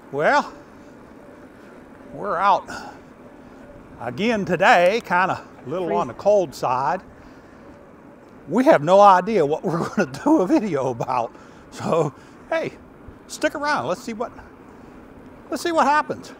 Well, we're out again today, kind of a little on the cold side. We have no idea what we're going to do a video about. So, hey, stick around. Let's see what happens.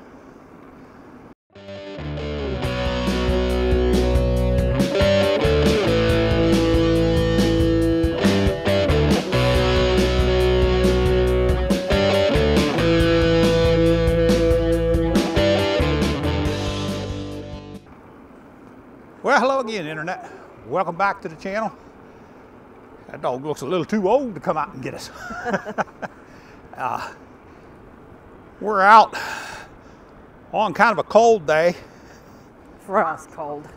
Well, hello again, Internet. Welcome back to the channel. That dog looks a little too old to come out and get us. We're out on kind of a cold day. For us, cold.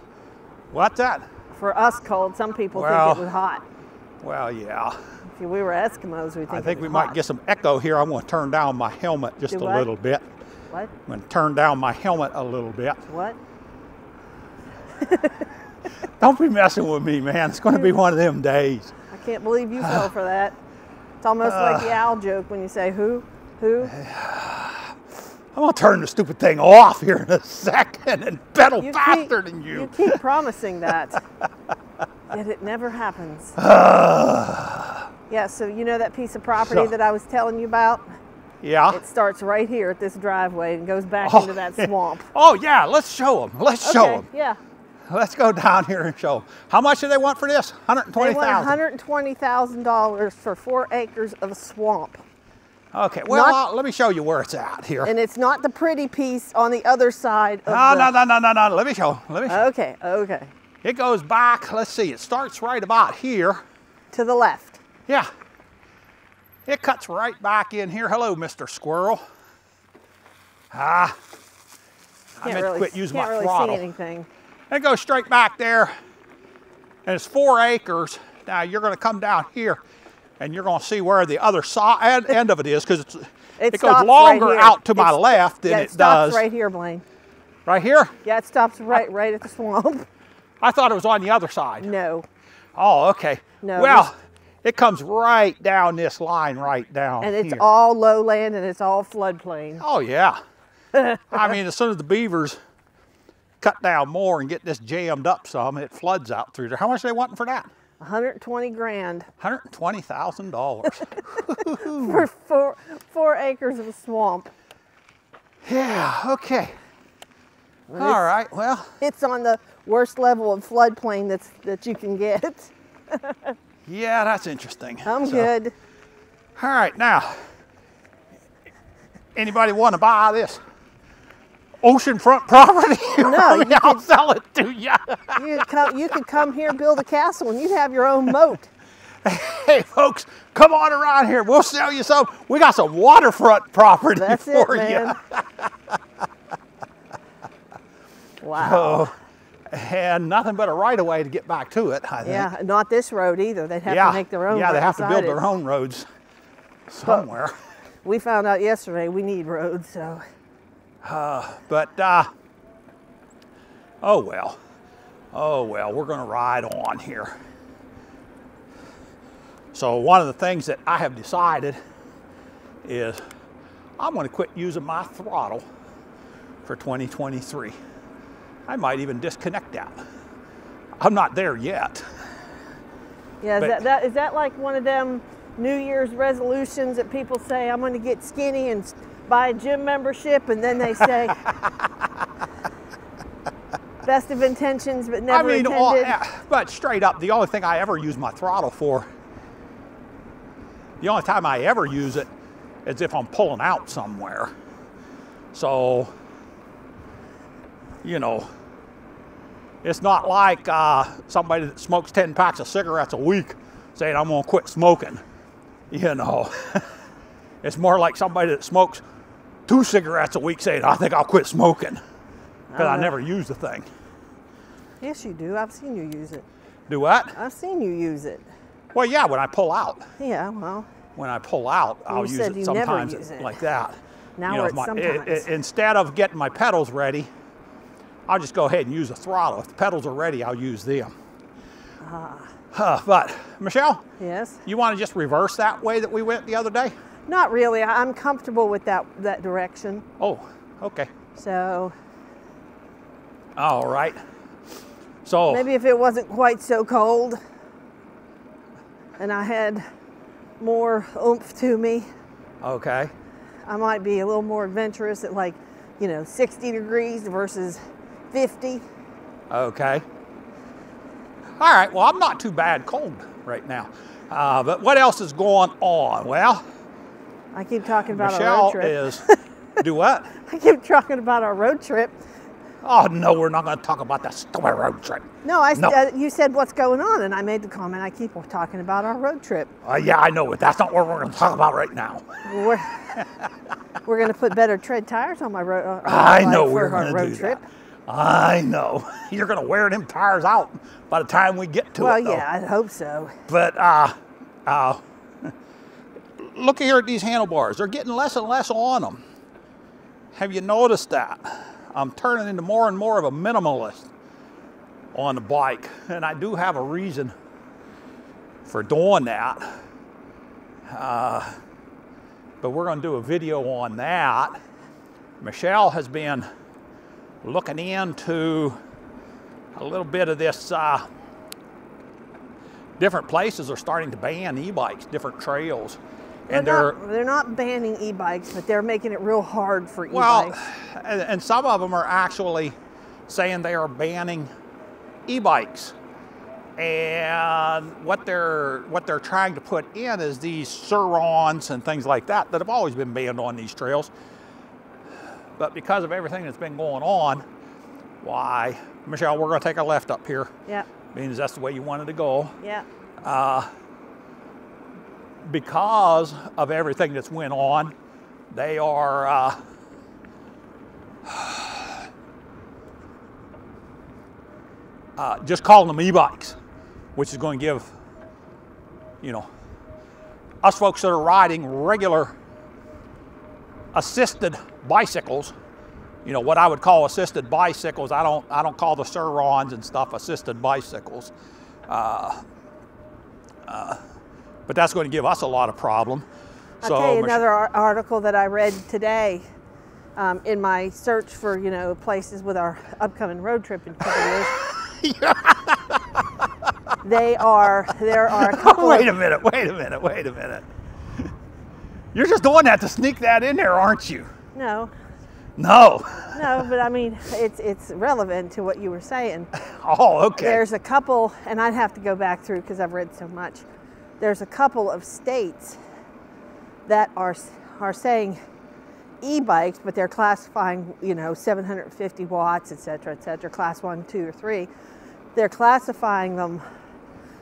What's that? For us, cold. Some people think it was hot. Well, yeah. If we were Eskimos, we think I think it was we might hot. get some echo here. I'm going to turn down my helmet just a little bit. What? I'm going to turn down my helmet a little bit. What? Don't be messing with me, man. It's going to be one of them days. I can't believe you fell for that. It's almost like the owl joke when you say, who? Who? I'm going to turn the stupid thing off here in a second and pedal faster than you. You keep promising that, yet it never happens. Yeah, so you know that piece of property that I was telling you about? Yeah. It starts right here at this driveway and goes back into that swamp. Oh, yeah. Let's show them. Let's show them. Yeah. Let's go down here and show them. How much do they want for this? $120,000. They want $120,000 for 4 acres of swamp. Okay, well, let me show you where it's at here. And it's not the pretty piece on the other side of No. Let me show. Okay, okay. It goes back, let's see, it starts right about here. To the left. Yeah. It cuts right back in here. Hello, Mr. Squirrel. I meant to quit using my throttle. Can't really see anything. It goes straight back there, and it's 4 acres. Now you're going to come down here, and you're going to see where the other side end of it is, because it goes longer out to my left than it does. It stops right here, Blaine. Right here? Yeah, it stops right at the swamp. I thought it was on the other side. No. Oh, okay. No. Well, it comes right down this line right down and it's here. all lowland and it's all floodplain. Oh, yeah. I mean, as soon as the beavers cut down more and get this jammed up some, it floods out through there. How much are they wanting for that? 120 grand. $120,000. For 4 acres of swamp. Yeah, okay. All right, well. It's on the worst level of floodplain that you can get. Yeah, that's interesting. I'm good. All right, now, anybody want to buy this oceanfront property? No, I'll sell it to you. You could come here, build a castle, and you'd have your own moat. Hey, folks, come on around here. We'll sell you some. We got some waterfront property for you. Wow. And nothing but a right-of-way to get back to it, I think. Yeah, not this road either. They'd have to make their own. Yeah, they have to build their own roads somewhere. But we found out yesterday we need roads, so. Oh well, we're going to ride on here. So one of the things that I have decided is I'm going to quit using my throttle for 2023. I might even disconnect that. I'm not there yet. Yeah, is that like one of them New Year's resolutions that people say, I'm going to get skinny and buy a gym membership, and then they say, best of intentions, but never intended. But straight up, the only thing I ever use my throttle for, the only time I ever use it is if I'm pulling out somewhere. So, you know, it's not like somebody that smokes 10 packs of cigarettes a week saying, I'm going to quit smoking. You know, it's more like somebody that smokes 2 cigarettes a week saying, I think I'll quit smoking, because I never use the thing. Yes, you do. I've seen you use it. Do what? I've seen you use it. Well, yeah, when I pull out. Yeah, well. When I pull out, I'll use it sometimes like that. Now we're at sometimes. Instead of getting my pedals ready, I'll just go ahead and use the throttle. If the pedals are ready, I'll use them. Ah. But, Michelle? Yes? You want to just reverse that way that we went the other day? Not really. I'm comfortable with that direction. Oh, okay. So. All right. So. Maybe if it wasn't quite so cold and I had more oomph to me. Okay. I might be a little more adventurous at, like, 60 degrees versus 50. Okay. All right. Well, I'm not too bad cold right now. But what else is going on? Well, I keep talking about Michelle our road trip. is. Do what? I keep talking about our road trip. Oh no, we're not going to talk about that stupid road trip. No, you said what's going on, and I made the comment. I keep talking about our road trip. Yeah, I know, but that's not what we're going to talk about right now. We're going to put better tread tires on my road. I know we're going to do that. I know. You're going to wear them tires out by the time we get to it. Well, yeah, I hope so. But look here at these handlebars. They're getting less and less on them. Have you noticed that? I'm turning into more and more of a minimalist on the bike, and I do have a reason for doing that. But we're going to do a video on that. Michelle has been looking into a little bit of this. Different places are starting to ban e-bikes, different trails. And they're not banning e-bikes, but they're making it real hard for e-bikes. Well, and some of them are actually saying they are banning e-bikes. And what they're trying to put in is these Sur-Rons and things like that have always been banned on these trails. But because of everything that's been going on, why, Michelle, we're going to take a left up here. Yeah. Means that's the way you wanted to go. Yeah. Because of everything that's went on, they are just calling them e-bikes, which is going to give, us folks that are riding regular assisted bicycles, what I would call assisted bicycles. I don't call the Sur-Rons and stuff assisted bicycles. But that's going to give us a lot of problem. I'll tell you another article that I read today in my search for, places with our upcoming road trip in a couple of years. There are a couple. Wait a minute. You're just doing that to sneak that in there, aren't you? No. No. No, but I mean, it's relevant to what you were saying. Oh, okay. There's a couple, and I'd have to go back through because I've read so much. There's a couple of states that are saying e-bikes, but they're classifying, 750 watts, et cetera, class 1, 2, or 3. They're classifying them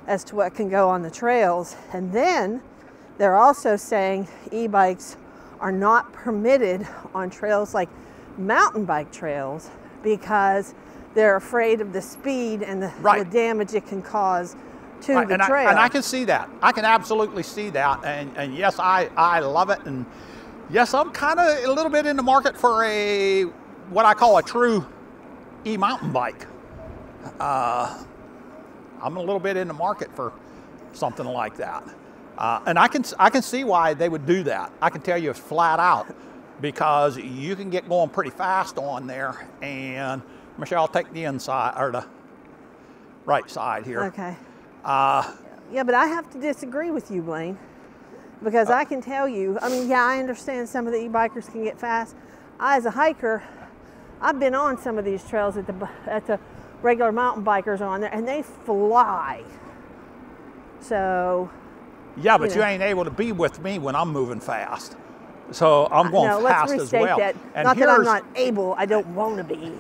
as to what can go on the trails. And then they're also saying e-bikes are not permitted on trails like mountain bike trails because they're afraid of the speed and the damage it can cause to the trail. And I can see that. I can absolutely see that. And yes, I love it. And yes, I'm kind of a little bit in the market for what I call a true e-mountain bike. I'm a little bit in the market for something like that. And I can see why they would do that. I can tell you flat out, because you can get going pretty fast on there. And Michelle, take the inside or the right side here. Okay. Yeah, but I have to disagree with you, Blaine, because I can tell you, I understand some of the e-bikers can get fast. I, as a hiker, I've been on some of these trails that the regular mountain bikers are on there, and they fly. So. Yeah, but you ain't able to be with me when I'm moving fast. So I'm going fast as well. That. Not that I'm not able, I don't want to be.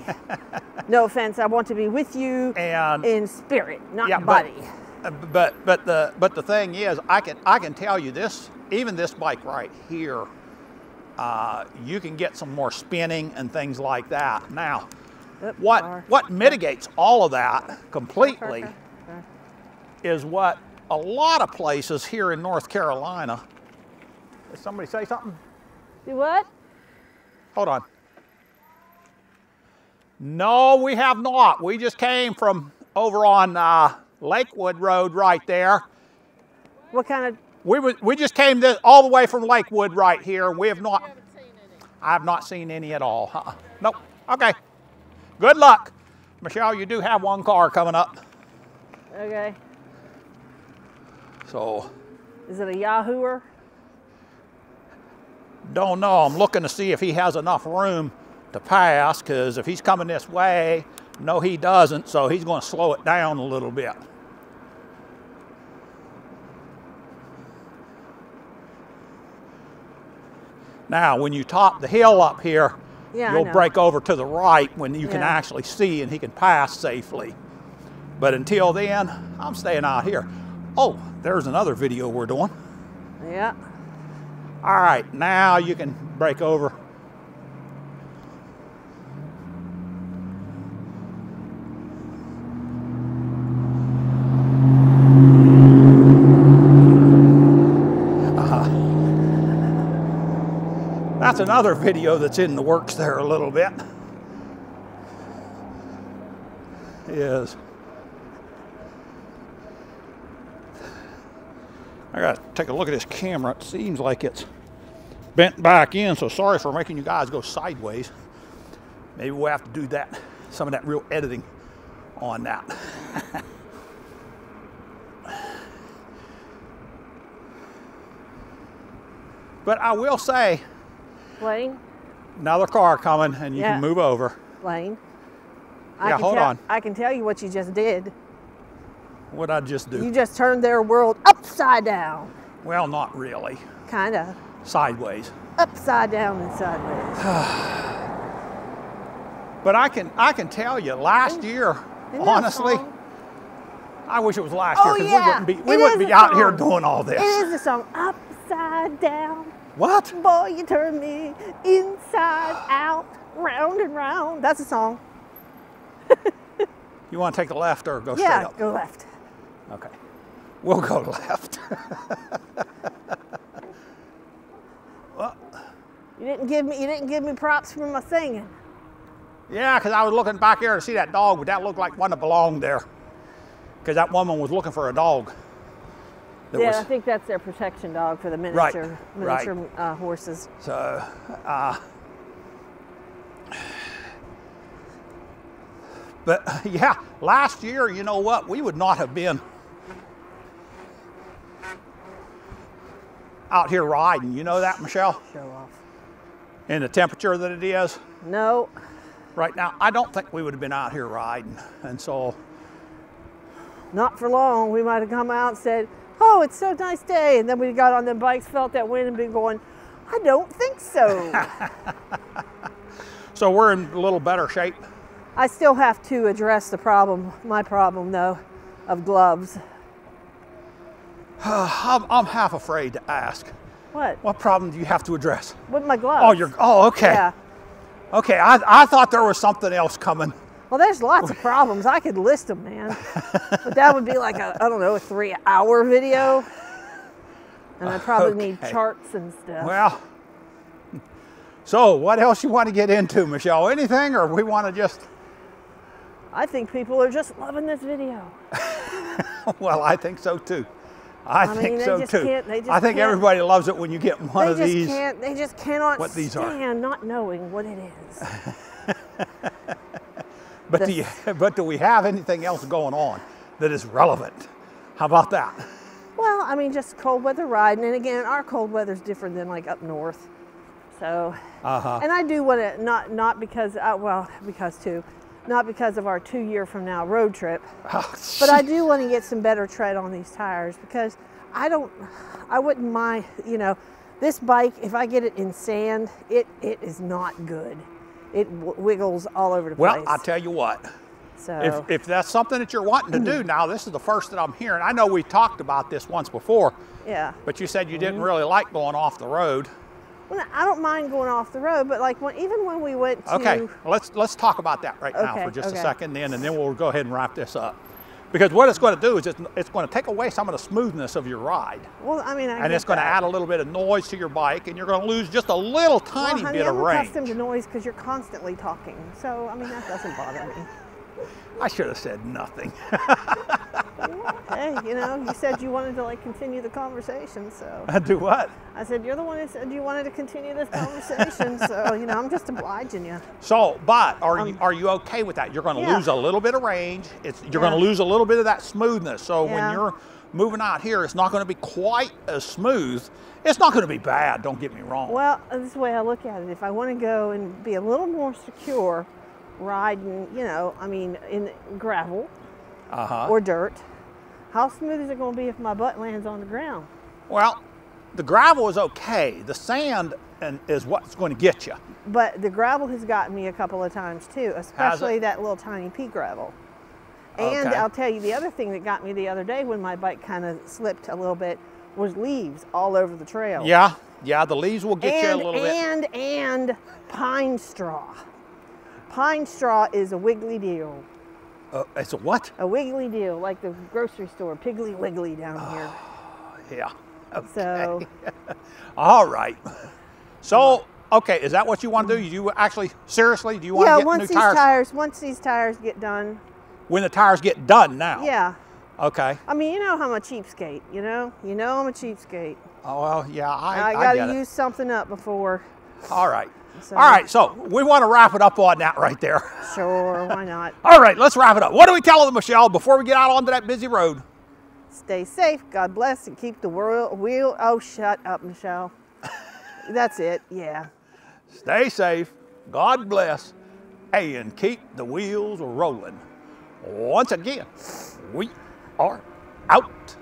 No offense, I want to be with you in spirit, not body. But the thing is, I can tell you this, even this bike right here, you can get some more spinning and things like that. Now, what mitigates all of that completely is what a lot of places here in North Carolina. Did somebody say something? Do what? Hold on. No, we have not. We just came from over on Lakewood Road right there. What kind of We just came all the way from Lakewood right here, and we have not. I have not seen any at all. Nope. Okay. Good luck, Michelle. You do have one car coming up. Okay. So. Is it a Yahooer? Don't know. I'm looking to see if he has enough room to pass, because if he's coming this way, no, he doesn't. So he's going to slow it down a little bit. Now, when you top the hill up here, you'll break over to the right when you can actually see and he can pass safely. But until then, I'm staying out here. Oh, there's another video we're doing. Yeah. All right, now you can break over. That's another video that's in the works there a little bit. I gotta take a look at this camera. It seems like it's bent back in, so sorry for making you guys go sideways. Maybe we'll have to do that, some of that real editing on that. But I will say, Blaine? Another car coming, and you can move over. Blaine? Hold on. I can tell you what you just did. What'd I just do? You just turned their world upside down. Well, not really. Kinda. Sideways. Upside down and sideways. But I can tell you, last year, honestly, I wish it was last year, because we wouldn't be out here doing all this. It is a song, upside down. What? Boy, you turn me inside out, round and round. That's a song. You want to take a left or go straight up? Yeah, go left. Okay. We'll go left. Well, you didn't give me props for my singing. Yeah, because I was looking back here to see that dog, but that looked like one that belonged there. Because that woman was looking for a dog. I think that's their protection dog for the miniature horses. So, but yeah, last year, you know what? We would not have been out here riding. You know that, Michelle? Show off. In the temperature that it is? No. Right now, I don't think we would have been out here riding. And so. Not for long. We might have come out and said, oh, it's so nice day. And then we got on the bikes, felt that wind, and been going, I don't think so. So we're in a little better shape. I still have to address my problem though, of gloves. I'm half afraid to ask. What? What problem do you have to address? With my gloves. Okay. Yeah. Okay, I thought there was something else coming. Well, there's lots of problems. I could list them, man. But that would be like a 3-hour video. And I'd probably need charts and stuff. Well, so what else you want to get into, Michelle? Anything, or we want to just... I think people are just loving this video. Well, I think so too. I think so too. I think can't. Everybody loves it when you get one of these. They just cannot what these stand are. not knowing what it is. But do we have anything else going on that is relevant? How about that? Well, I mean, just cold weather riding, and again, our cold weather's different than like up north. So, and I do want to not because not because of our 2 year from now road trip, but I do want to get some better tread on these tires because I wouldn't mind, this bike, if I get it in sand, it is not good. It wiggles all over the place. Well, I'll tell you what. So if that's something that you're wanting to do now, this is the first that I'm hearing. I know we talked about this once before. Yeah. But you said you didn't really like going off the road. Well, I don't mind going off the road, but like even when we went to... Okay, let's talk about that right now for just a second then, and then we'll go ahead and wrap this up. Because what it's going to do is it's going to take away some of the smoothness of your ride. Well, I mean, and it's going to add a little bit of noise to your bike, and you're going to lose just a little tiny bit of range. I'm accustomed to noise because you're constantly talking. So, I mean, that doesn't bother me. I should have said nothing. Hey, you know, you said you wanted to like continue the conversation, so. Do what? I said, you're the one who said you wanted to continue this conversation, so, you know, I'm just obliging you. So, but are you okay with that? You're going to Yeah. lose a little bit of range. You're Yeah. going to lose a little bit of that smoothness. So when Yeah. you're moving out here, it's not going to be quite as smooth. It's not going to be bad, don't get me wrong. Well, this is the way I look at it. If I want to go and be a little more secure riding, you know, I mean, in gravel or dirt, how smooth is it going to be if my butt lands on the ground? Well, the gravel is okay. The sand is what's going to get you. But the gravel has gotten me a couple of times too, especially that little tiny pea gravel. And Okay. I'll tell you the other thing that got me the other day when my bike kind of slipped a little bit was leaves all over the trail. Yeah, the leaves will get you a little bit. And pine straw. Pine straw is a wiggly deal. It's a what? A wiggly deal, like the grocery store, Piggly Wiggly down here. Yeah. Okay. So, All right. So, okay, is that what you want to do? You actually, seriously, do you want to get new tires? once these tires get done. When the tires get done now? Yeah. Okay. I mean, you know I'm a cheapskate, you know? You know I'm a cheapskate. Oh, well, yeah, I got get to it. use something up before. All right. So- All right, so we want to wrap it up on that right there. Sure, why not? All right, let's wrap it up. What do we tell them, Michelle, before we get out onto that busy road? Stay safe, God bless, and keep the wheel. Oh, shut up, Michelle. That's it, yeah. Stay safe, God bless, and keep the wheels rolling. Once again, we are out.